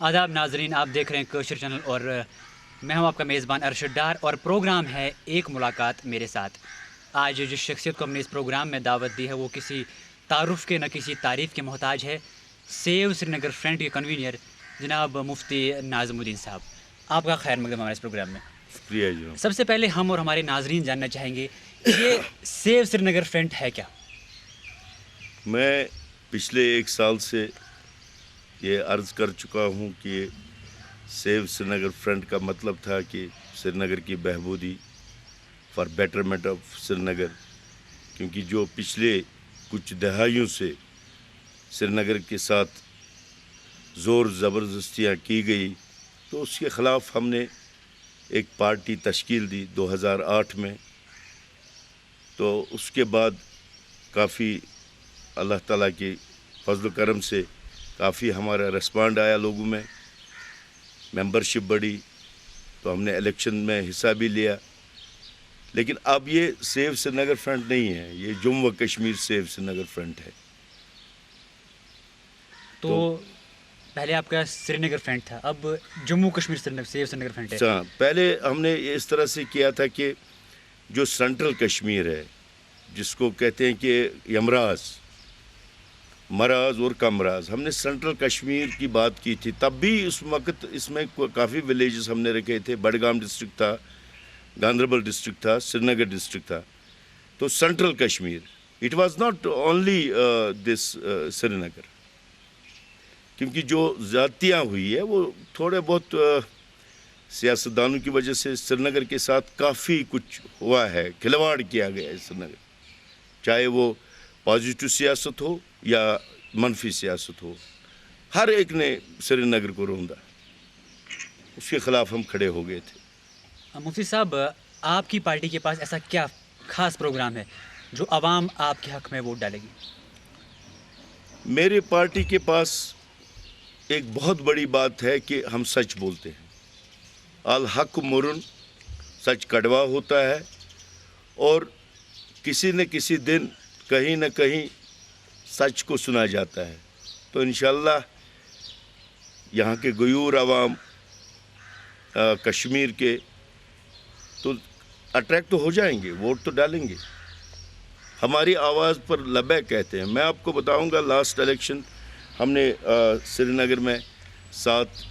آداب ناظرین، آپ دیکھ رہے ہیں کوشر چینل اور میں ہوں آپ کا میزبان ارشد ڈار، اور پروگرام ہے ایک ملاقات میرے ساتھ۔ آج جس شخصیت کو ہم نے اس پروگرام میں دعوت دی ہے وہ کسی تعارف کے نہ کسی تعریف کے محتاج ہے۔ سیو سری نگر فرنٹ کے کنوینر جناب مفتی ناظم الدین صاحب، آپ کا خیر مقدم ہمارے اس پروگرام میں۔ شکریہ جناب۔ سب سے پہلے ہم اور ہمارے ناظرین جاننا چاہیں گے کہ یہ سیو سری نگر فرنٹ ہے کیا؟ میں پچھلے ایک سال سے یہ عرض کر چکا ہوں کہ سیو سری نگر فرنٹ کا مطلب تھا کہ سری نگر کی بہبودی، فار بیٹرمنٹ آف سری نگر، کیونکہ جو پچھلے کچھ دہائیوں سے سری نگر کے ساتھ زور زبردستیاں کی گئی، تو اس کے خلاف ہم نے ایک پارٹی تشکیل دی 2008 میں۔ تو اس کے بعد کافی اللہ تعالیٰ کی فضل و کرم سے کافی ہمارا ریسپانڈ آیا، لوگوں میں ممبرشپ بڑھی، تو ہم نے الیکشن میں حصہ بھی لیا۔ لیکن اب یہ سیو سری نگر فرنٹ نہیں ہے، یہ جموں و کشمیر سیو سری نگر فرنٹ ہے۔ تو پہلے آپ کا سری نگر فرنٹ تھا، اب جموں کشمیر سیو سری نگر فرنٹ ہے۔ ہاں، پہلے ہم نے اس طرح سے کیا تھا کہ جو سینٹرل کشمیر ہے، جس کو کہتے ہیں کہ یمراز، مراز اور کمراز، ہم نے سینٹرل کشمیر کی بات کی تھی۔ تب بھی اس وقت اس میں کافی ولیجز ہم نے رکھے تھے، بڈگام ڈسٹرکٹ تھا، گاندربل ڈسٹرکٹ تھا، سری نگر ڈسٹرکٹ تھا۔ تو central Kashmir, it was not only this Srinagar, کیونکہ جو زیادتیاں ہوئی ہے وہ تھوڑے بہت سیاستدانوں کی وجہ سے سری نگر کے ساتھ کافی کچھ ہوا ہے، کھلواڑ کیا گیا ہے سری نگر، چاہے وہ پازیٹو سیاست ہو یا منفی سیاست ہو، ہر ایک نے سری نگر کو روندا، اس کے خلاف ہم کھڑے ہو گئے تھے۔ مفتی صاحب، آپ کی پارٹی کے پاس ایسا کیا خاص پروگرام ہے جو عوام آپ کے حق میں ووٹ ڈالے گی؟ میرے پارٹی کے پاس ایک بہت بڑی بات ہے کہ ہم سچ بولتے ہیں۔ الحق مرن، سچ کڑوا ہوتا ہے، اور کسی نہ کسی دن کہیں نہ کہیں سچ کو سنا جاتا ہے۔ تو انشاءاللہ یہاں کے غیور عوام کشمیر کے تو اٹریکٹ ہو جائیں گے، ووٹ تو ڈالیں گے، ہماری آواز پر لبیک کہتے ہیں۔ میں آپ کو بتاؤں گا، لاسٹ الیکشن ہم نے سری نگر میں 7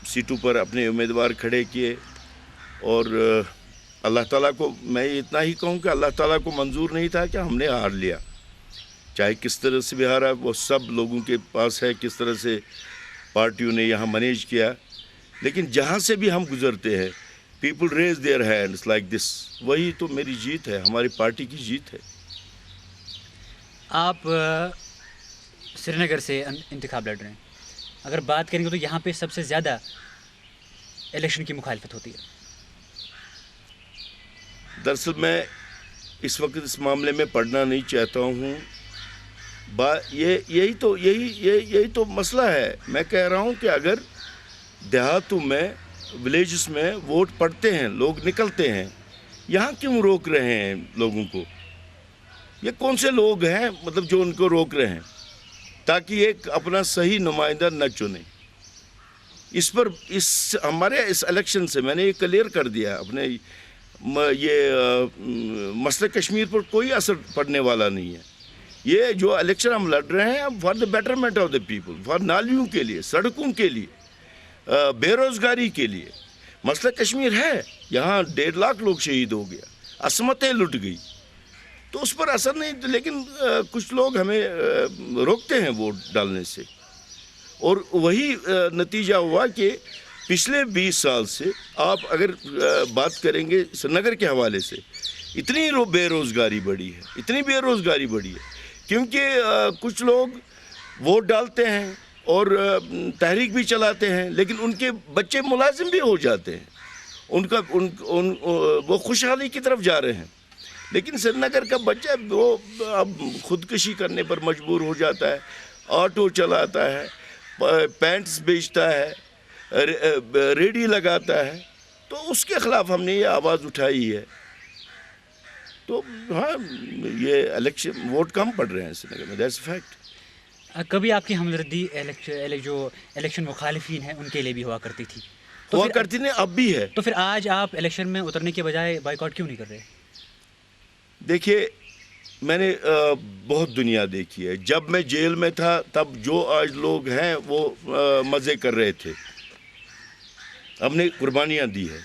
سیٹوں پر اپنے امیدوار کھڑے کیے، اور اللہ تعالیٰ کو میں اتنا ہی کہوں کہ اللہ تعالیٰ کو منظور نہیں تھا کہ ہم نے ہار لیا، چاہے کس طرح سے بھی ہارا وہ سب لوگوں کے پاس ہے، کس طرح سے پارٹیوں نے یہاں مینیج کیا۔ لیکن جہاں سے بھی ہم گزرتے ہیں، people raise their hands like this, وہی تو میری جیت ہے، ہماری پارٹی کی جیت ہے۔ آپ سری نگر سے انتخاب لڑ رہے ہیں، اگر بات کریں گے تو یہاں پہ سب سے زیادہ الیکشن کی مخالفت ہوتی ہے۔ دراصل میں اس وقت اس معاملے میں پڑھنا نہیں چاہتا ہوں، یہی تو مسئلہ ہے۔ میں کہہ رہا ہوں کہ اگر دیہاتوں میں، ولیجز میں ووٹ پڑتے ہیں، لوگ نکلتے ہیں، یہاں کیوں روک رہے ہیں لوگوں کو؟ یہ کون سے لوگ ہیں مطلب جو ان کو روک رہے ہیں تاکہ ایک اپنا صحیح نمائندہ نہ چنیں؟ ہمارے اس الیکشن سے میں نے یہ کلیئر کر دیا، اپنے یہ مسئلہ کشمیر پر کوئی اثر پڑنے والا نہیں ہے۔ یہ جو الیکشن ہم لڑ رہے ہیں for the betterment of the people, for نالیوں کے لیے، سڑکوں کے لیے، بے روزگاری کے لیے۔ مسئلہ کشمیر ہے، یہاں 1.5 لاکھ لوگ شہید ہو گیا، عصمتیں لٹ گئی، تو اس پر اثر نہیں، لیکن کچھ لوگ ہمیں روکتے ہیں ووٹ ڈالنے سے، اور وہی نتیجہ ہوا کہ پچھلے 20 سال سے آپ اگر بات کریں گے سری نگر کے حوالے سے، اتنی بے روزگاری بڑھی ہے، کیونکہ کچھ لوگ ووٹ ڈالتے ہیں اور تحریک بھی چلاتے ہیں، لیکن ان کے بچے ملازم بھی ہو جاتے ہیں، وہ خوشحالی کی طرف جا رہے ہیں، لیکن سری نگر کا بچہ وہ اب خودکشی کرنے پر مجبور ہو جاتا ہے، آٹو چلاتا ہے، پینٹس بیچتا ہے، ریڈی لگاتا ہے، تو اس کے خلاف ہم نے یہ آواز اٹھائی ہے۔ تو ہاں، یہ الیکشن ووٹ کم پڑ رہے ہیں سری نگر میں، دیٹس اے فیکٹ۔ کبھی آپ کی ہمدردی جو الیکشن مخالفین ہیں ان کے لیے بھی ہوا کرتی تھی، تو ہوا پھر کرتی نہیں، اب بھی ہے. تو پھر آج آپ الیکشن میں اترنے کے بجائے بائیکاٹ کیوں نہیں کر رہے؟ دیکھیے میں نے بہت دنیا دیکھی ہے. جب میں جیل میں تھا تب جو آج لوگ ہیں وہ مزے کر رہے تھے، ہم نے قربانیاں دی ہیں،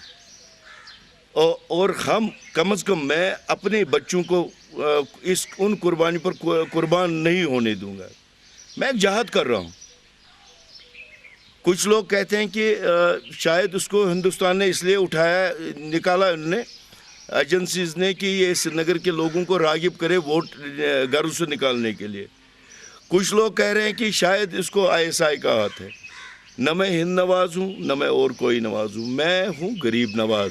اور ہم کم از کم میں اپنے بچوں کو ان قربانی پر قربان نہیں ہونے دوں گا. میں ایک جہاد کر رہا ہوں. کچھ لوگ کہتے ہیں کہ شاید اس کو ہندوستان نے اس لیے اٹھایا، نکالا انہوں نے ایجنسیز نے کہ یہ سری نگر کے لوگوں کو راغب کرے ووٹ گھروں سے نکالنے کے لیے. کچھ لوگ کہہ رہے ہیں کہ شاید اس کو ISI کا ہاتھ ہے. نہ میں ہند نواز ہوں نہ میں اور کوئی نواز ہوں، میں ہوں غریب نواز.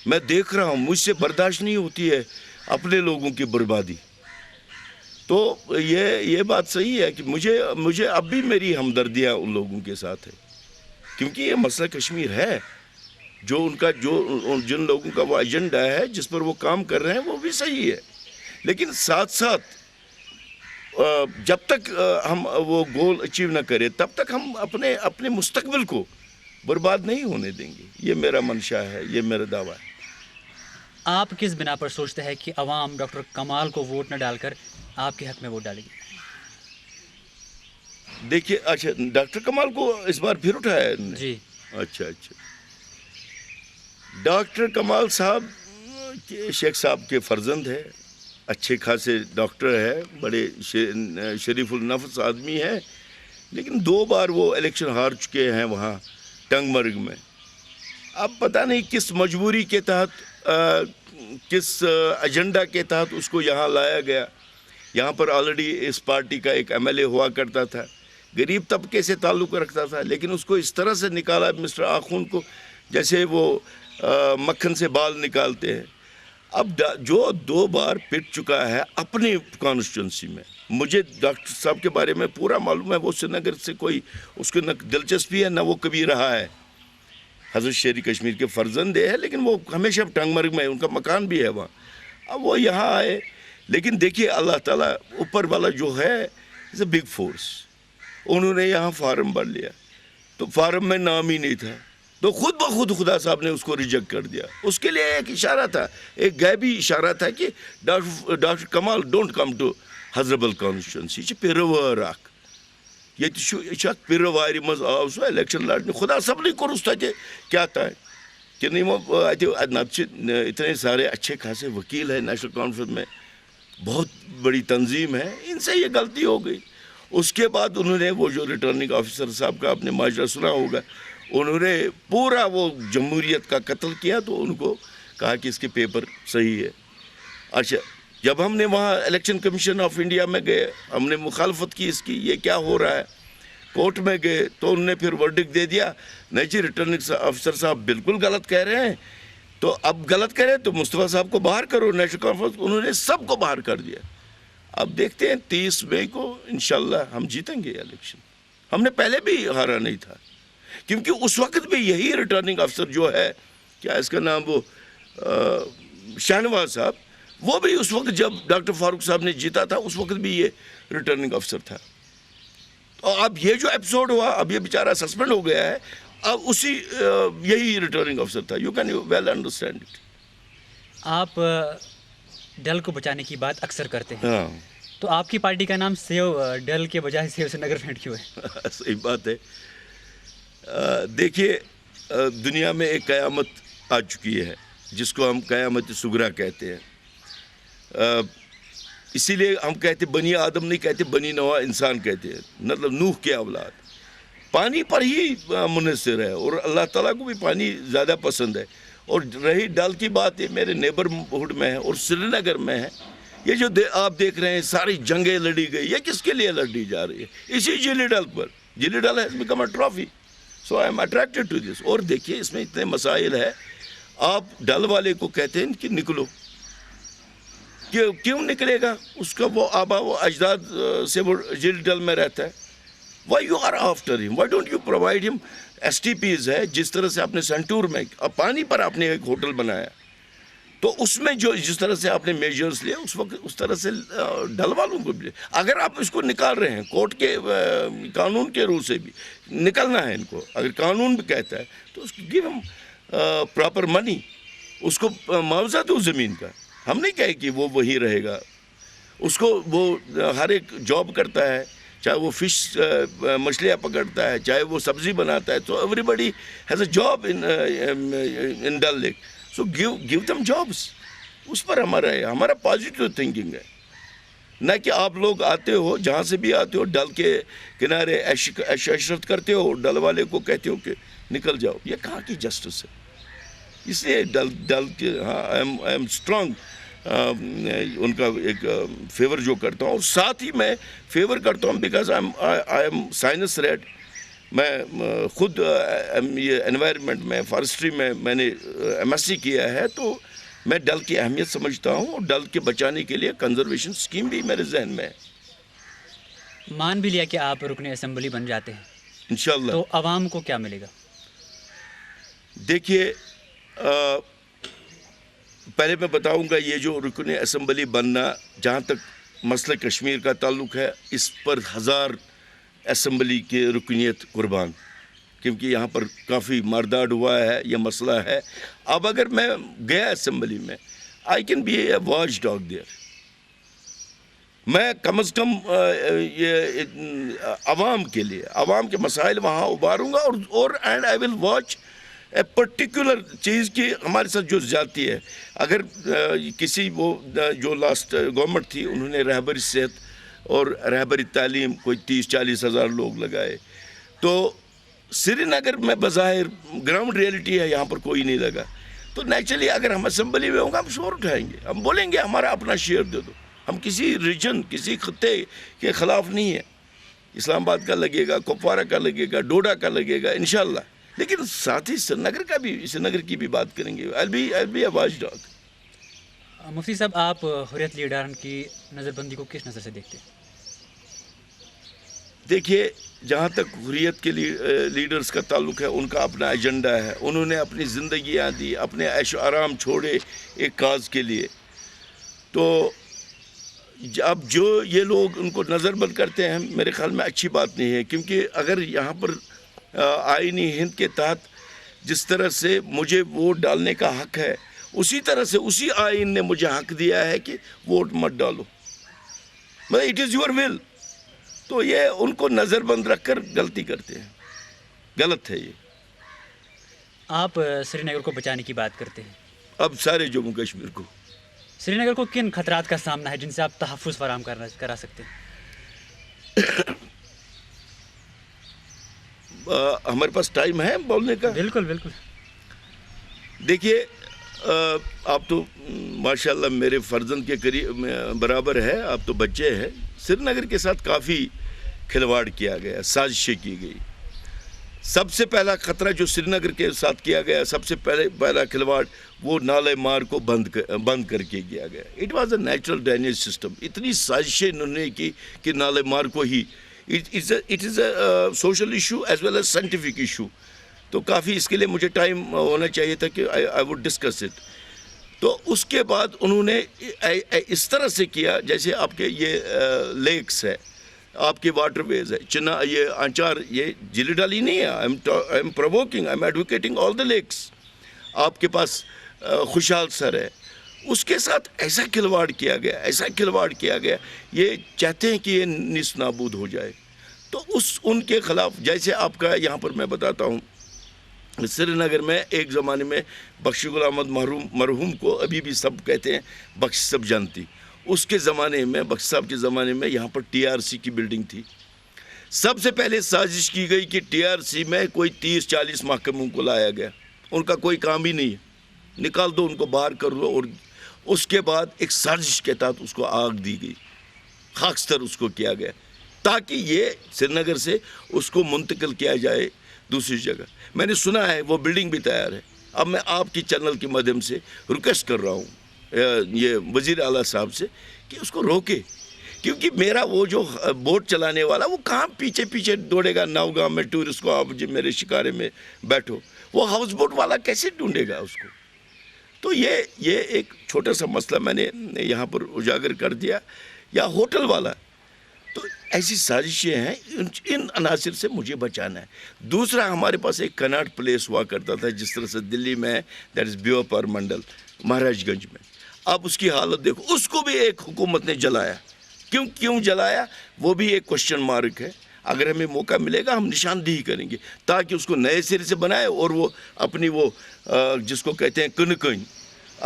میں دیکھ رہا ہوں، مجھ سے برداشت نہیں ہوتی ہے اپنے لوگوں کی بربادی. تو یہ بات صحیح ہے کہ مجھے اب بھی میری ہمدردیاں ان لوگوں کے ساتھ ہے، کیونکہ یہ مسئلہ کشمیر ہے. جن لوگوں کا وہ ایجنڈا ہے جس پر وہ کام کر رہے ہیں وہ بھی صحیح ہے، لیکن ساتھ ساتھ جب تک ہم وہ گول اچیو نہ کریں تب تک ہم اپنے مستقبل کو برباد نہیں ہونے دیں گے. یہ میرا منشا ہے، یہ میرا دعویٰ ہے. آپ کس بنا پر سوچتے ہیں کہ عوام ڈاکٹر کمال کو ووٹ نہ ڈال کر آپ کے حق میں ووٹ ڈالے گی؟ دیکھیے اچھا، ڈاکٹر کمال کو اس بار پھر اٹھایا ہے انہوں نے؟ جی. اچھا. ڈاکٹر کمال صاحب شیخ صاحب کے فرزند ہے، اچھے خاصے ڈاکٹر ہے، بڑے شریف النفس آدمی ہے، لیکن 2 بار وہ الیکشن ہار چکے ہیں وہاں ٹنگ مرگ میں. اب پتہ نہیں کس مجبوری کے تحت، کس ایجنڈا کے تحت اس کو یہاں لایا گیا. یہاں پر آلریڈی اس پارٹی کا ایک MLA ہوا کرتا تھا، غریب طبقے سے تعلق رکھتا تھا، لیکن اس کو اس طرح سے نکالا مسٹر آخون کو جیسے وہ مکھن سے بال نکالتے ہیں. اب جو 2 بار پٹ چکا ہے اپنی کانسٹیٹوئنسی میں. مجھے ڈاکٹر صاحب کے بارے میں پورا معلوم ہے، وہ سری نگر سے کوئی اس کو نہ دلچسپی ہے نہ وہ کبھی رہا ہے. حضرت شیری کشمیر کے فرزند ہے، لیکن وہ ہمیشہ ٹنگ مرگ میں، ان کا مکان بھی ہے وہاں. اب وہ یہاں آئے، لیکن دیکھیے اللہ تعالیٰ اوپر والا جو ہے اٹس اے بگ فورس. انہوں نے یہاں فارم بھر لیا تو فارم میں نام ہی نہیں تھا، تو خود بخود خدا صاحب نے اس کو ریجیکٹ کر دیا. اس کے لیے ایک اشارہ تھا، ایک غیبی اشارہ تھا کہ doctor Kamal don't come to Hazratbal constituency. یہ پیروار اخ، یہ پیروارِ مز آو سو الیکشن لڑنے. خدا صاحب نے کورس تھے کیا تھا کہ نہیں وہ اتنے سارے اچھے خاصے وکیل ہیں نیشنل کانفرنس میں، بہت بڑی تنظیم ہے، ان سے یہ غلطی ہو گئی. اس کے بعد انہوں نے وہ جو ریٹرننگ آفیسر صاحب کا آپ نے ماجرا سنا ہوگا، انہوں نے پورا وہ جمہوریت کا قتل کیا، تو ان کو کہا کہ اس کے پیپر صحیح ہے. اچھا، جب ہم نے وہاں الیکشن کمیشن آف انڈیا میں گئے، ہم نے مخالفت کی اس کی، یہ کیا ہو رہا ہے. کورٹ میں گئے تو انہوں نے پھر ورڈکٹ دے دیا، نہیں جی ریٹرننگ آفیسر صاحب بالکل غلط کہہ رہے ہیں. تو اب غلط کرے تو مصطفیٰ صاحب کو باہر کرو نیشنل کانفرنس. انہوں نے سب کو باہر کر دیا. اب دیکھتے ہیں 30 مئی کو انشاءاللہ ہم جیتیں گے الیکشن. ہم نے پہلے بھی ہارا نہیں تھا، کیونکہ اس وقت بھی یہی ریٹرننگ افسر جو ہے، کیا اس کا نام، وہ شاہنواز صاحب، وہ بھی اس وقت جب ڈاکٹر فاروق صاحب نے جیتا تھا اس وقت بھی یہ ریٹرننگ افسر تھا. اور اب یہ جو ایپیسوڈ ہوا، اب یہ بیچارہ سسپینڈ ہو گیا ہے، اب یہی ریٹرننگ افسر تھا. You can well understand it. آپ ڈل کو بچانے کی بات اکثر کرتے ہیں، ہاں، تو آپ کی پارٹی کا نام سیو ڈل کے بجائے سیو سری نگر فرنٹ کیوں ہے؟ صحیح بات ہے. دیکھیے دنیا میں ایک قیامت آ چکی ہے جس کو ہم قیامت صغریٰ کہتے ہیں. اسی لیے ہم کہتے بنی آدم نہیں کہتے، بنی نوح انسان کہتے ہیں، مطلب نوح کے اولاد. پانی پر ہی منحصر ہے اور اللہ تعالیٰ کو بھی پانی زیادہ پسند ہے. اور رہی ڈل کی بات، یہ میرے نیبرہڈ میں ہے اور سری نگر میں ہے. یہ جو آپ دیکھ رہے ہیں ساری جنگیں لڑی گئی، یہ کس کے لیے لڑی جا رہی ہے؟ اسی جیلی ڈل پر. جیلی Dal has become a trophy, so I am attracted to this. اور دیکھیے اس میں اتنے مسائل ہے. آپ ڈل والے کو کہتے ہیں کہ نکلو، کیوں نکلے گا؟ اس کا وہ آبا و اجداد سے وہ جیلی ڈل میں رہتا ہے. وائی یو آر آفٹر ہم؟ وائی ڈونٹ یو پرووائڈ ہم STPs ہے؟ جس طرح سے آپ نے سنٹور میں پانی پر آپ نے ایک ہوٹل بنایا، تو اس میں جو جس طرح سے آپ نے میجرز لیے اس وقت اس طرح سے ڈل والوں کو بھی، اگر آپ اس کو نکال رہے ہیں کورٹ کے قانون کے روح سے بھی نکلنا ہے ان کو، اگر قانون بھی کہتا ہے تو اس کو گیو ہم پراپر منی، اس کو معاوضہ دو زمین کا. ہم نہیں کہے کہ وہ وہی رہے گا، اس کو وہ ہر ایک جاب کرتا ہے، چاہے وہ فش مچھلیاں پکڑتا ہے، چاہے وہ سبزی بناتا ہے، تو everybody has a job in Dal lake. So give them jobs. اس پر ہمارا پازیٹیو تھنکنگ ہے، نہ کہ آپ لوگ آتے ہو جہاں سے بھی آتے ہو ڈل کے کنارے عیش عشرت کرتے ہو، ڈل والے کو کہتے ہو کہ نکل جاؤ. یہ کہاں کی جسٹس ہے؟ اس لیے ڈل کے ہاں آئی ایم اسٹرانگ ان کا ایک فیور جو کرتا ہوں، اور ساتھ ہی میں فیور کرتا ہوں because I am science read. میں خود یہ انوائرمنٹ میں فارسٹری میں نے ایم ایس سی کیا ہے، تو میں ڈل کی اہمیت سمجھتا ہوں، اور ڈل کے بچانے کے لیے کنزرویشن اسکیم بھی میرے ذہن میں ہے. مان بھی لیا کہ آپ رکن اسمبلی بن جاتے ہیں انشاءاللہ. تو عوام کو کیا ملے گا؟ دیکھیے پہلے میں بتاؤں گا یہ جو رکن اسمبلی بننا، جہاں تک مسئلہ کشمیر کا تعلق ہے، اس پر 1000 اسمبلی کے رکنیت قربان، کیونکہ یہاں پر کافی مارداڑ ہوا ہے، یہ مسئلہ ہے. اب اگر میں گیا اسمبلی میں، I can be a watchdog there. میں کم از کم یہ عوام کے لیے عوام کے مسائل وہاں ابھاروں گا، اور and I will watch a particular چیز کی ہمارے ساتھ جو زیادتی ہے. اگر کسی وہ جو لاسٹ گورنمنٹ تھی، انہوں نے رہبری صحت اور رہبری تعلیم کوئی 30-40 ہزار لوگ لگائے، تو سری نگر میں بظاہر گراؤنڈ ریئلٹی ہے یہاں پر کوئی نہیں لگا. تو نیچرلی اگر ہم اسمبلی میں ہوں گے، ہم شور اٹھائیں گے، ہم بولیں گے ہمارا اپنا شیئر دے دو. ہم کسی ریجن کسی خطے کے خلاف نہیں ہیں. اسلام آباد کا لگے گا، کپوارہ کا لگے گا، ڈوڈا کا لگے گا انشاءاللہ، لیکن ساتھ ہی سری نگر کا بھی، سری نگر کی بھی بات کریں گے. I'll be a watchdog. مفتی صاحب، آپ حریت لیڈران کی نظر بندی کو کس نظر سے دیکھتے ہیں؟ دیکھیے، جہاں تک حریت کے لیڈرز کا تعلق ہے، ان کا اپنا ایجنڈا ہے. انہوں نے اپنی زندگیاں دی، اپنے عیش و آرام چھوڑے ایک کاز کے لیے. تو اب جو یہ لوگ ان کو نظر بند کرتے ہیں، میرے خیال میں اچھی بات نہیں ہے، کیونکہ اگر یہاں پر آئینی ہند کے تحت جس طرح سے مجھے ووٹ ڈالنے کا حق ہے، اسی طرح سے اسی آئین نے مجھے حق دیا ہے کہ ووٹ مت ڈالو. مطلب اٹ از یور ول. تو یہ ان کو نظر بند رکھ کر غلطی کرتے ہیں، غلط ہے یہ. آپ سری نگر کو بچانے کی بات کرتے ہیں، اب سارے جموں کشمیر کو. سری نگر کو کن خطرات کا سامنا ہے جن سے آپ تحفظ فراہم کرا سکتے ہیں؟ ہمارے پاس ٹائم ہے بولنے کا؟ بالکل بالکل. دیکھیے، آپ تو ماشاءاللہ میرے فرزند کے قریب برابر ہے، آپ تو بچے ہیں. سری نگر کے ساتھ کافی کھلواڑ کیا گیا، سازشیں کی گئی. سب سے پہلا خطرہ جو سری نگر کے ساتھ کیا گیا، سب سے پہلا کھلواڑ وہ نالے مار کو بند کر کے کیا گیا. It was a natural drainage system. اتنی سازشیں انہوں نے کی کہ نالے مار کو ہی it is a social issue as well as scientific issue. تو کافی اس کے لیے مجھے ٹائم ہونا چاہیے تھا کہ آئی وڈ ڈسکس اٹ. تو اس کے بعد انہوں نے اس طرح سے کیا جیسے آپ کے یہ لیکس ہے، آپ کے واٹر ویز ہے، یہ آنچار، یہ جلی ڈالی نہیں ہے. I am provoking, I am advocating all the lakes. آپ کے پاس خوشحال سر ہے، اس کے ساتھ ایسا کھلواڑ کیا گیا، یہ چاہتے ہیں کہ یہ نیست نابود ہو جائے. تو ان کے خلاف، جیسے آپ کا یہاں پر میں بتاتا ہوں، سری نگر میں ایک زمانے میں بخشی غلام احمد مرحوم کو ابھی بھی سب کہتے ہیں بخش سب جانتی. اس کے زمانے میں، بخش صاحب کے زمانے میں یہاں پر ٹی آر سی کی بلڈنگ تھی. سب سے پہلے سازش کی گئی کہ ٹی آر سی میں کوئی 30-40 محکموں کو لایا گیا. ان کا کوئی کام ہی نہیں ہے، نکال دو ان کو، باہر کر دو. اور اس کے بعد ایک سازش کے تحت اس کو آگ دی گئی، خاکستر اس کو کیا گیا، تاکہ یہ سری نگر سے اس کو منتقل کیا جائے دوسری جگہ. میں نے سنا ہے وہ بلڈنگ بھی تیار ہے. اب میں آپ کی چینل کے مادھیم سے ریکویسٹ کر رہا ہوں یہ وزیر اعلیٰ صاحب سے کہ اس کو روکے، کیونکہ میرا وہ جو بوٹ چلانے والا وہ کہاں پیچھے دوڑے گا نوگاں میں ٹورسٹ کو، آپ میرے شکارے میں بیٹھو، وہ ہاؤس بوٹ والا کیسے ڈھونڈے گا اس کو؟ تو یہ ایک چھوٹا سا مسئلہ میں نے یہاں پر اجاگر کر دیا. یا ہوٹل والا, تو ایسی سازشیں ہیں, ان عناصر سے مجھے بچانا ہے. دوسرا, ہمارے پاس ایک کناٹ پلیس ہوا کرتا تھا جس طرح سے دلی میں, دیٹ از بیوپار منڈل مہاراج گنج میں. اب اس کی حالت دیکھو, اس کو بھی ایک حکومت نے جلایا. کیوں جلایا وہ بھی ایک کوشچن مارک ہے. اگر ہمیں موقع ملے گا ہم نشاندہی کریں گے تاکہ اس کو نئے سرے سے بنائے, اور وہ اپنی وہ جس کو کہتے ہیں کنکن,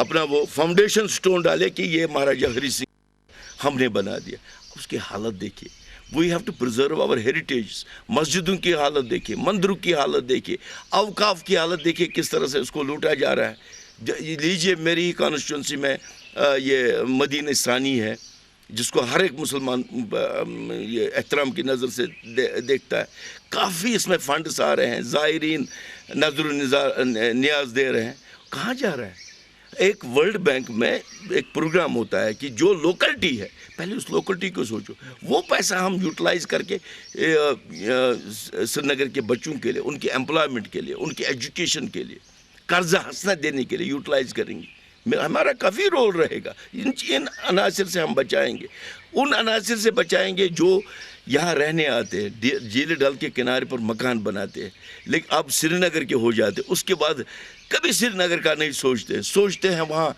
اپنا وہ فاؤنڈیشن سٹون ڈالے کہ یہ مہاراجہ ہری سنگھ ہم نے بنا دیا. اس کی حالت دیکھیے. We have to preserve our heritage. مسجدوں کی حالت دیکھیے, مندروں کی حالت دیکھیے, اوقاف کی حالت دیکھیے, کس طرح سے اس کو لوٹا جا رہا ہے. لیجیے میری ہی کانسٹیچوئنسی میں یہ مدینہ ثانی ہے جس کو ہر ایک مسلمان یہ احترام کی نظر سے دیکھتا ہے. کافی اس میں فنڈس آ رہے ہیں, زائرین نظر و نیاز دے رہے ہیں. کہاں جا رہا ہے؟ ایک ورلڈ بینک میں ایک پروگرام ہوتا ہے کہ جو لوکلٹی ہے, پہلے اس لوکلٹی کو سوچو. وہ پیسہ ہم یوٹیلائز کر کے سری نگر کے بچوں کے لیے, ان کے امپلائمنٹ کے لیے, ان کے ایجوکیشن کے لیے, قرضہ حسنہ دینے کے لیے یوٹیلائز کریں گے. ہمارا کافی رول رہے گا. ان عناصر سے ہم بچائیں گے. ان عناصر سے بچائیں گے جو یہاں رہنے آتے ہیں, جھیل ڈل کے کنارے پر مکان بناتے ہیں, لیکن اب سری نگر کے ہو جاتے, اس کے بعد کبھی سری نگر کا نہیں سوچتے ہیں وہاں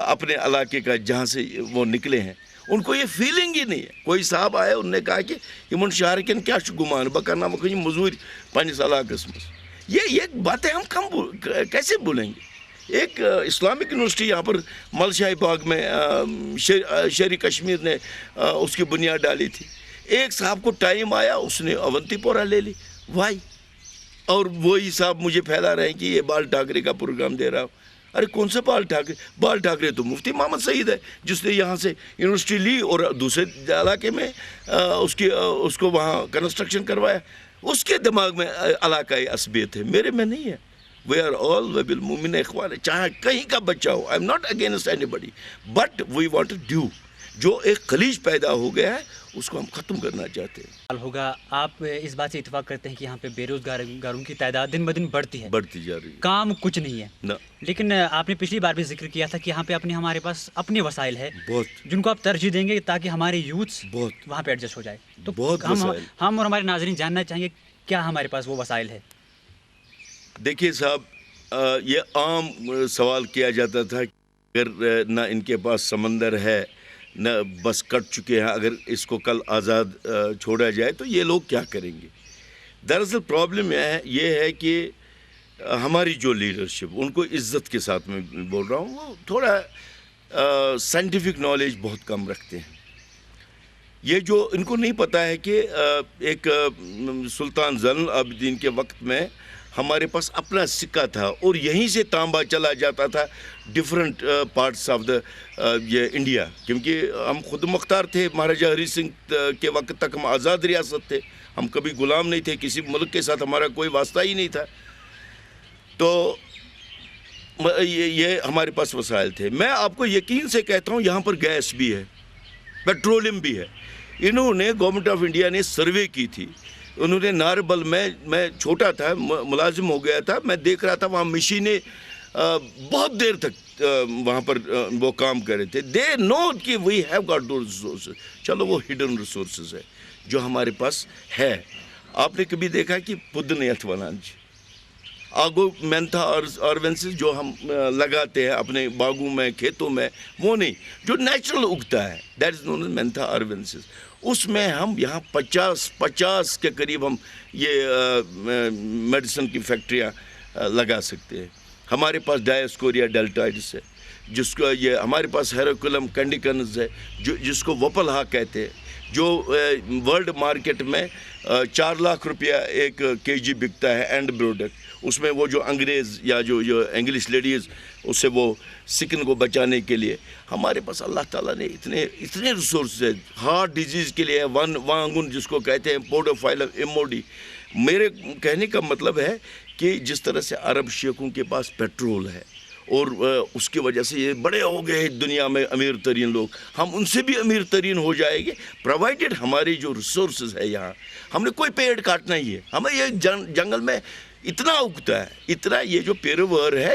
اپنے علاقے کا جہاں سے وہ نکلے ہیں. ان کو یہ فیلنگ ہی نہیں ہے. کوئی صاحب آئے, انہوں نے کہا کہ یہ شہرکن کیا گمان بکرنا مکھنی مزور پنس علاقس میں. یہ باتیں ہم کیسے بولیں گے؟ ایک اسلامک یونیورسٹی یہاں پر ملشاہی باغ میں شہری کشمیر نے اس کی بنیاد ڈالی تھی. ایک صاحب کو ٹائم آیا, اس نے اونتی پورہ لے لی. وائی؟ اور وہی صاحب مجھے پھیلا رہے ہیں کہ یہ بال ٹھاکرے کا پروگرام دے رہا ہوں. ارے کون سا بال ٹھاکرے؟ بال ٹھاکرے تو مفتی محمد سعید ہے جس نے یہاں سے یونیورسٹی لی اور دوسرے علاقے میں اس کو وہاں کنسٹرکشن کروایا. اس کے دماغ میں علاقائی عصبیت ہے, میرے میں نہیں ہے. We are all بالمؤمن اخوان. چاہے کہیں کا بچہ ہو, I am not against anybody, but we want to do. جو ایک خلیج پیدا ہو گیا ہے اس کو ہم ختم کرنا چاہتے ہیں. ہوگا آپ اس بات سے اتفاق کرتے ہیں کہ یہاں پہ بے روزگاروں کی تعداد دن بدن بڑھتی جا رہی ہے, کام کچھ نہیں ہے نہ. لیکن آپ نے پچھلی بار بھی ذکر کیا تھا کہ یہاں پہ ہمارے پاس اپنے وسائل ہے بہت, جن کو آپ ترجیح دیں گے تاکہ ہمارے یوتھ بہت وہاں پہ ایڈجسٹ ہو جائے. تو بہت ہم اور ہمارے ناظرین جاننا چاہیں گے کیا ہمارے پاس وہ وسائل ہے. دیکھیے صاحب, یہ عام سوال کیا جاتا تھا کہ اگر نہ ان کے پاس سمندر ہے نہ بس کٹ چکے ہیں, اگر اس کو کل آزاد چھوڑا جائے تو یہ لوگ کیا کریں گے. دراصل پرابلم یہ ہے کہ ہماری جو لیڈرشپ, ان کو عزت کے ساتھ میں بول رہا ہوں, وہ تھوڑا سائنٹیفک نالج بہت کم رکھتے ہیں. یہ جو ان کو نہیں پتہ ہے کہ ایک سلطان زین العابدین کے وقت میں ہمارے پاس اپنا سکہ تھا اور یہیں سے تانبا چلا جاتا تھا ڈفرینٹ پارٹس آف یہ انڈیا, کیونکہ ہم خود مختار تھے. مہاراجہ ہری سنگھ کے وقت تک ہم آزاد ریاست تھے, ہم کبھی غلام نہیں تھے, کسی ملک کے ساتھ ہمارا کوئی واسطہ ہی نہیں تھا. تو یہ ہمارے پاس وسائل تھے. میں آپ کو یقین سے کہتا ہوں یہاں پر گیس بھی ہے, پیٹرولیم بھی ہے. انہوں نے گورنمنٹ آف انڈیا نے سروے کی تھی. انہوں نے ناربل میں چھوٹا تھا, ملازم ہو گیا تھا, میں دیکھ رہا تھا وہاں مشینیں بہت دیر تک وہاں پر وہ کام کر رہے تھے. دے نو کہ we have got two resources. چلو وہ ہڈن ریسورسز ہے جو ہمارے پاس ہے. آپ نے کبھی دیکھا کہ پدن اتوانانج آگو مینتھا آرونسز جو ہم لگاتے ہیں اپنے باغوں میں, کھیتوں میں, وہ نہیں, جو نیچرل اگتا ہے, دیٹ از نون ایز مینتھا آرونسز. اس میں ہم یہاں 50 کے قریب ہم یہ میڈیسن کی فیکٹریاں لگا سکتے ہیں. ہمارے پاس ڈائسکوریا ڈیلٹائڈس ہے, جس کو یہ ہمارے پاس ہیروکولم کینڈیکنز ہے جس کو وپل ہا کہتے ہیں, جو ورلڈ مارکیٹ میں 4 لاکھ روپیہ ایک کے جی بکتا ہے اینڈ پروڈکٹ. اس میں وہ جو انگریز یا جو انگلش لیڈیز اس سے وہ سکن کو بچانے کے لیے ہمارے پاس اللہ تعالیٰ نے اتنے ریسورسز ہیں. ہارٹ ڈیزیز کے لیے وانگن جس کو کہتے ہیں, پوڈوفائلم ایموڈی. میرے کہنے کا مطلب ہے کہ جس طرح سے عرب شیخوں کے پاس پیٹرول ہے اور اس کی وجہ سے یہ بڑے ہو گئے دنیا میں امیر ترین لوگ, ہم ان سے بھی امیر ترین ہو جائیں گے پرووائڈیڈ ہماری جو ریسورسز ہے. یہاں ہم نے کوئی پیڑ کاٹنا ہی ہے. ہمیں یہ جنگل میں اتنا اگتا ہے, اتنا. یہ جو پیروور ہے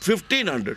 1500।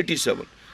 87,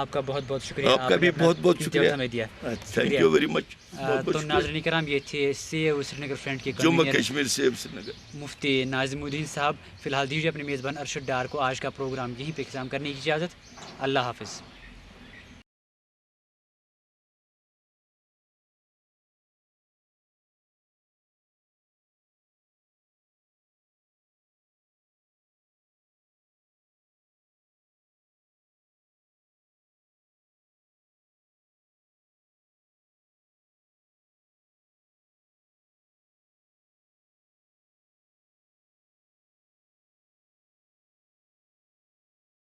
آپ کا بہت بہت شکریہ. آپ کا بھی بہت بہت شکریہ. ہمیں دیا. Thank you very much. تو ناظرین کرام یہ تھے سی او سری نگر فرنٹ کے جموں کنوینر کشمیر سے سری نگر مفتی ناظم الدین صاحب. فی الحال دیجیے اپنے میزبان ارشد ڈار کو آج کا پروگرام یہیں پہ اختتام کرنے کی اجازت. اللہ حافظ.